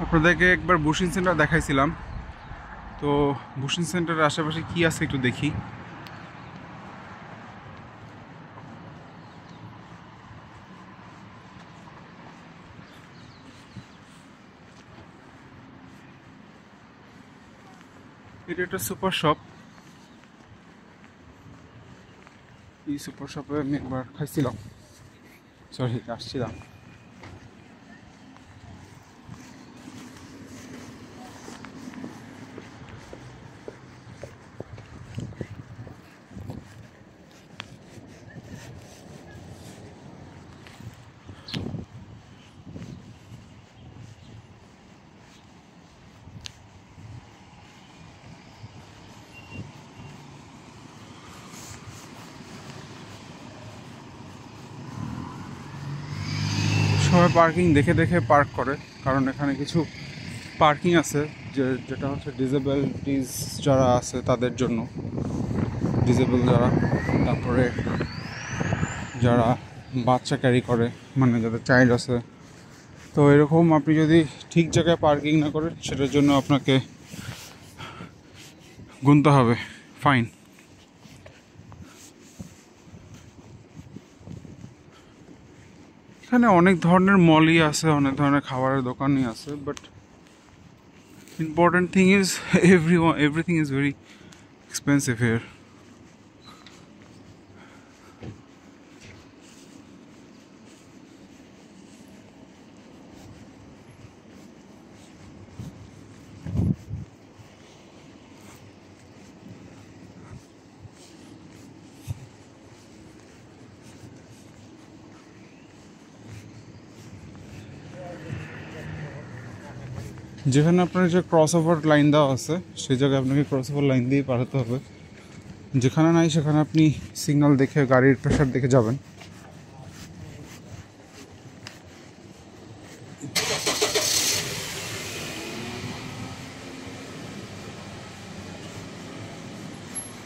আপনাদেরকে একবার bushing centre দেখাইছিলাম, তো বুশিং সেন্টারের আশেপাশে কি আছে একটু দেখি। এটা একটা সুপার শপ। এই সুপার শপে আমি একবার খাইছিলাম, সরি আসছিলাম। সবাই পার্কিং দেখে দেখে পার্ক করে, কারণ এখানে কিছু পার্কিং আছে যেটা হচ্ছে ডিসেবিলিটিস যারা আছে তাদের জন্য, ডিসেবল যারা, তারপরে যারা বাচ্চা ক্যারি করে, মানে যাদের চাইল্ড আছে। তো এরকম আপনি যদি ঠিক জায়গায় পার্কিং না করেন, সেটার জন্য আপনাকে গুনতে হবে ফাইন। এখানে অনেক ধরনের মলই আছে, অনেক ধরনের খাবারের দোকানই আছে, but important thing is everything is very expensive here. যেখানে আপনার যে ক্রস ওভার লাইন দেওয়া আছে, সেই জায়গায় আপনাকে ক্রস ওভার লাইন দিয়ে পার হতে হবে। যেখানে নাই সেখানে আপনি সিগন্যাল দেখে, গাড়ির প্রেশার দেখে যাবেন।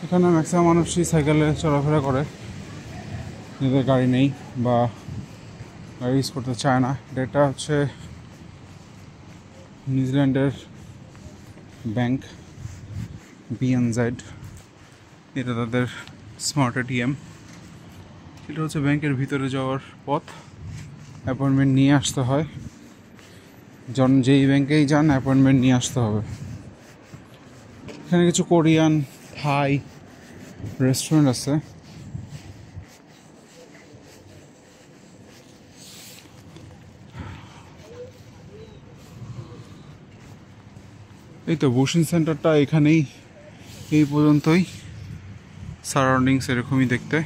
এখানে ম্যাক্সিমাম মানুষই সাইকেলে চলাফেরা করে, যাদের গাড়ি নেই বা গাড়ি ইউজ করতে চায় না। এটা হচ্ছে নিউজিল্যান্ডের ব্যাংক BNZ। এটা তাদের স্মার্ট ATM। এটা হচ্ছে ব্যাংকের ভিতরে যাওয়ার পথ। অ্যাপয়েন্টমেন্ট নিয়ে আসতে হয়, যেই ব্যাংকেই যান অ্যাপয়েন্টমেন্ট নিয়ে আসতে হবে। এখানে কিছু কোরিয়ান, থাই রেস্টুরেন্ট আছে। এই তো বুশিং সেন্টারটা এখানেই, এই পর্যন্তই। সারাউন্ডিংস এরকমই দেখতে।